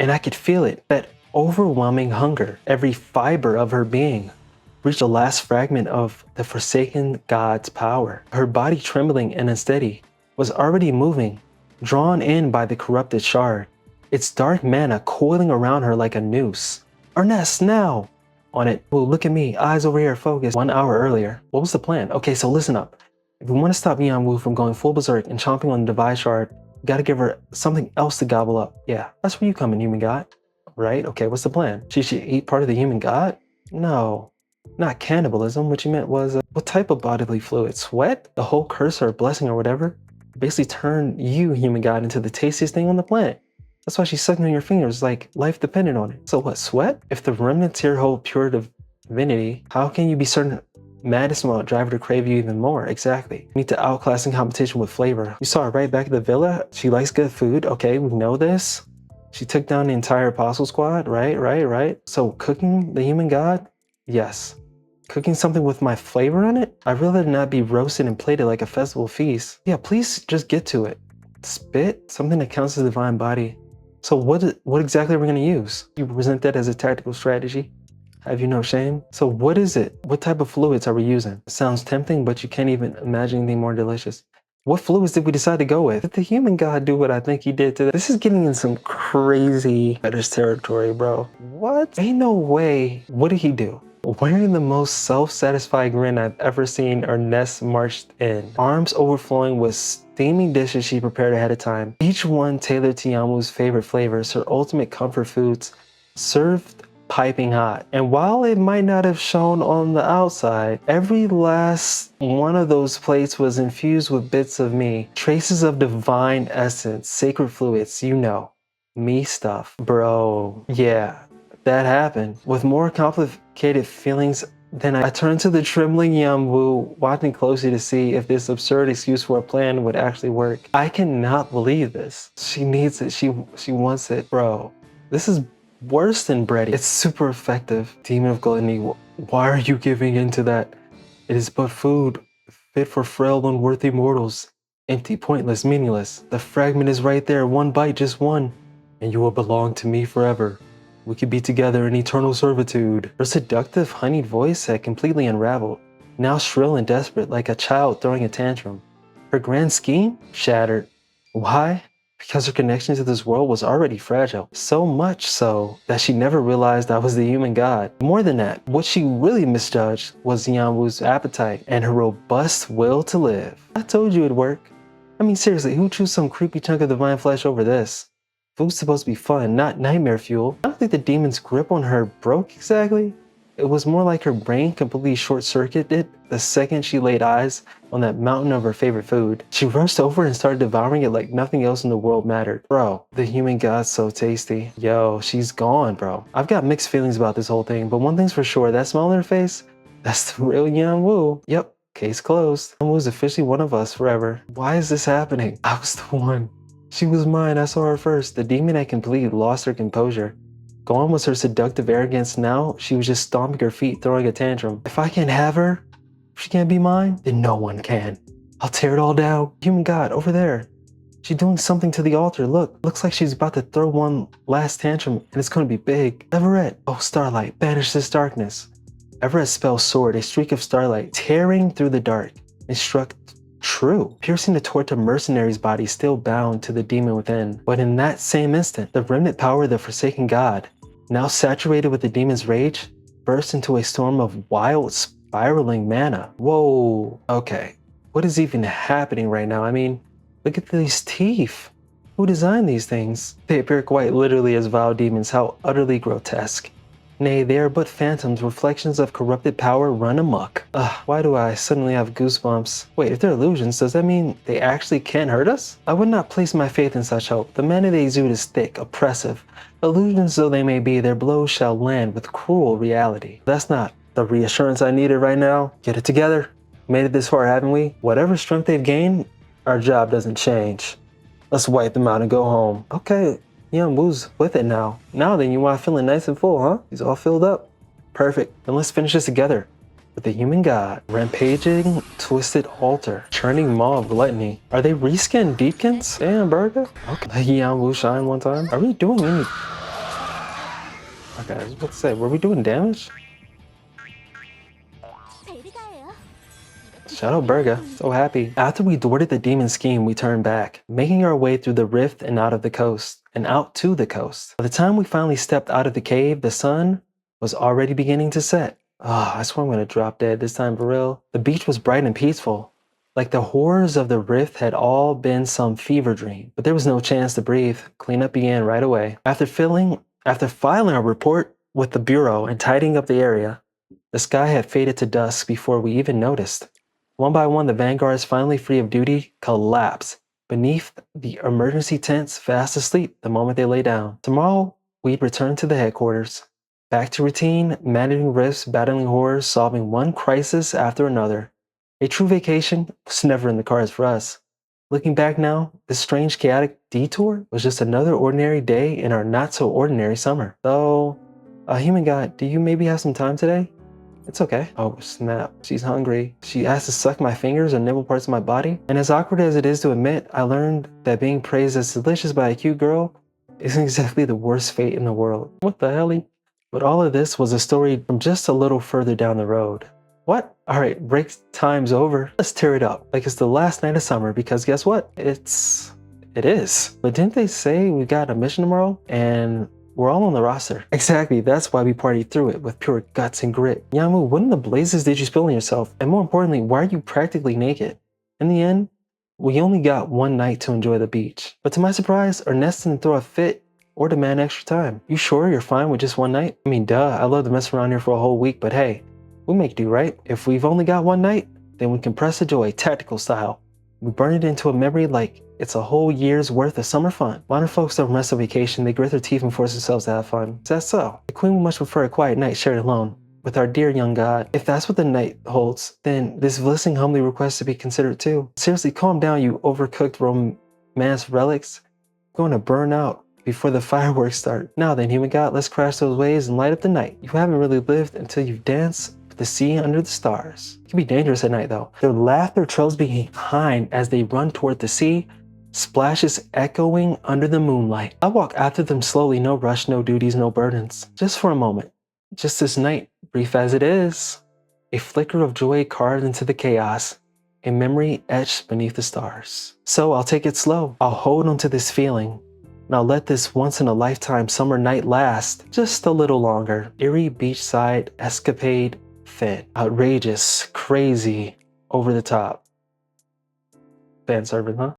and I could feel it, that overwhelming hunger. Every fiber of her being reached the last fragment of the forsaken god's power. Her body, trembling and unsteady, was already moving, drawn in by the corrupted shard, its dark mana coiling around her like a noose. Ernest, now! On it. Well, look at me, eyes over here, focus. 1 hour earlier. What was the plan? Okay, so listen up. If we want to stop Yeonwoo from going full berserk and chomping on the Divide Shard, we gotta give her something else to gobble up. Yeah, that's where you come in, human god. Right? Okay, what's the plan? She should eat part of the human god? No. Not cannibalism. What you meant was, what type of bodily fluid? Sweat? The whole curse or blessing or whatever? Basically turn you, human god, into the tastiest thing on the planet. That's why she's sucking on your fingers like life depended on it. So what, sweat? If the remnants here hold pure divinity, how can you be certain madness will drive her to crave you even more? Exactly. You need to outclass in competition with flavor. You saw her right back at the villa. She likes good food. Okay, we know this. She took down the entire apostle squad. Right. So cooking the human god? Yes. Cooking something with my flavor on it? I'd rather not be roasted and plated like a festival feast. Yeah, please just get to it. Spit? Something that counts as the divine body. So what exactly are we going to use? You present that as a tactical strategy? Have you no shame? So what is it? What type of fluids are we using? It sounds tempting, but you can't even imagine anything more delicious. What fluids did we decide to go with? Did the human god do what I think he did today? This is getting in some crazy fetish territory, bro. What? Ain't no way. What did he do? Wearing the most self-satisfied grin I've ever seen, Ernest marched in, arms overflowing with steaming dishes she prepared ahead of time, each one tailored to Yeonwoo's favorite flavors, her ultimate comfort foods, served piping hot. And while it might not have shown on the outside, every last one of those plates was infused with bits of me, traces of divine essence, sacred fluids, you know, me stuff. Bro, yeah. That happened. With more complicated feelings, then I turned to the trembling Yeonwoo, watching closely to see if this absurd excuse for a plan would actually work. I cannot believe this. She needs it. She wants it. Bro, this is worse than bready. It's super effective. Demon of gluttony, why are you giving in to that? It is but food, fit for frail, unworthy mortals. Empty, pointless, meaningless. The fragment is right there, one bite, just one, and you will belong to me forever. We could be together in eternal servitude. Her seductive, honeyed voice had completely unraveled, now shrill and desperate like a child throwing a tantrum. Her grand scheme? Shattered. Why? Because her connection to this world was already fragile. So much so that she never realized I was the human god. More than that, what she really misjudged was Yeonwoo's appetite and her robust will to live. I told you it'd work. I mean, seriously, who chews some creepy chunk of divine flesh over this? Food's supposed to be fun, not nightmare fuel. I don't think the demon's grip on her broke exactly. It was more like her brain completely short-circuited the second she laid eyes on that mountain of her favorite food. She rushed over and started devouring it like nothing else in the world mattered. Bro, the human god's so tasty. Yo, she's gone, bro. I've got mixed feelings about this whole thing, but one thing's for sure, that smile on her face, that's the real Yeonwoo. Yep, case closed. Yeonwoo's officially one of us forever. Why is this happening? I was the one. She was mine, I saw her first. The demon had completely lost her composure. Gone was her seductive arrogance. Now she was just stomping her feet, throwing a tantrum. If I can't have her, if she can't be mine, then no one can. I'll tear it all down. Human god, over there. She's doing something to the altar. Look, looks like she's about to throw one last tantrum, and it's gonna be big. Everett, oh starlight, banish this darkness. Everett's spell soared, a streak of starlight, tearing through the dark, and struck true, piercing the tortured mercenary's body still bound to the demon within. But in that same instant, the remnant power of the forsaken god, now saturated with the demon's rage, burst into a storm of wild, spiraling mana. Whoa, okay. What is even happening right now? I mean, look at these teeth. Who designed these things? They appear quite literally as vile demons. How utterly grotesque. Nay, they are but phantoms, reflections of corrupted power run amok. Why do I suddenly have goosebumps? Wait, if they're illusions, does that mean they actually can't hurt us? I would not place my faith in such hope. The mana they exude is thick, oppressive. Illusions though they may be, their blows shall land with cruel reality. That's not the reassurance I needed right now. Get it together. Made it this far, haven't we? Whatever strength they've gained, our job doesn't change. Let's wipe them out and go home. Okay. Yeonwoo's with it now. Now then, you want feeling nice and full, huh? He's all filled up. Perfect. Then let's finish this together. With the human god, rampaging, twisted altar, churning maw of gluttony. Are they reskinned deepkins? Damn, burger. Okay. Let Yeonwoo shine one time. Are we doing any Okay, I was about to say, were we doing damage? Shout out Burga, so happy. After we thwarted the demon scheme, we turned back, making our way through the rift and out of the coast, and out to the coast. By the time we finally stepped out of the cave, the sun was already beginning to set. Ah, I swear I'm gonna drop dead this time for real. The beach was bright and peaceful, like the horrors of the rift had all been some fever dream. But there was no chance to breathe. Cleanup began right away. After filing our report with the bureau and tidying up the area, the sky had faded to dusk before we even noticed. One by one, the vanguards, finally free of duty, collapsed beneath the emergency tents, fast asleep the moment they lay down. Tomorrow, we'd return to the headquarters. Back to routine, managing rifts, battling horrors, solving one crisis after another. A true vacation was never in the cards for us. Looking back now, this strange chaotic detour was just another ordinary day in our not-so-ordinary summer. Though, human god, do you maybe have some time today? It's okay. Oh snap, she's hungry. She has to suck my fingers or nibble parts of my body. And as awkward as it is to admit, I learned that being praised as delicious by a cute girl isn't exactly the worst fate in the world. What the hell? But all of this was a story from just a little further down the road. What? Alright, break time's over. Let's tear it up like it's the last night of summer, because guess what? It is. But didn't they say we got a mission tomorrow? And we're all on the roster. Exactly, that's why we partied through it with pure guts and grit. Yeonwoo, what in the blazes did you spill on yourself? And more importantly, why are you practically naked? In the end, we only got one night to enjoy the beach. But to my surprise, Ernest didn't throw a fit or demand extra time. You sure you're fine with just one night? I mean, duh, I love to mess around here for a whole week, but hey, we make do, right? If we've only got one night, then we compress the joy tactical style. We burn it into a memory like it's a whole year's worth of summer fun. Modern folks don't rest on vacation, they grit their teeth and force themselves to have fun. Is that so? The queen would much prefer a quiet night shared alone with our dear young god. If that's what the night holds, then this blessing humbly requests to be considered too. Seriously, calm down, you overcooked romance relics. Going to burn out before the fireworks start. Now then, human god, let's crash those waves and light up the night. You haven't really lived until you've danced with the sea under the stars. It can be dangerous at night though. Their laughter trails behind as they run toward the sea, splashes echoing under the moonlight. I walk after them slowly, no rush, no duties, no burdens. Just for a moment. Just this night, brief as it is. A flicker of joy carved into the chaos. A memory etched beneath the stars. So I'll take it slow. I'll hold on to this feeling. And I'll let this once-in-a-lifetime summer night last just a little longer. Eerie Beachside Escapade Event. Outrageous, crazy, over the top. Fan service, huh?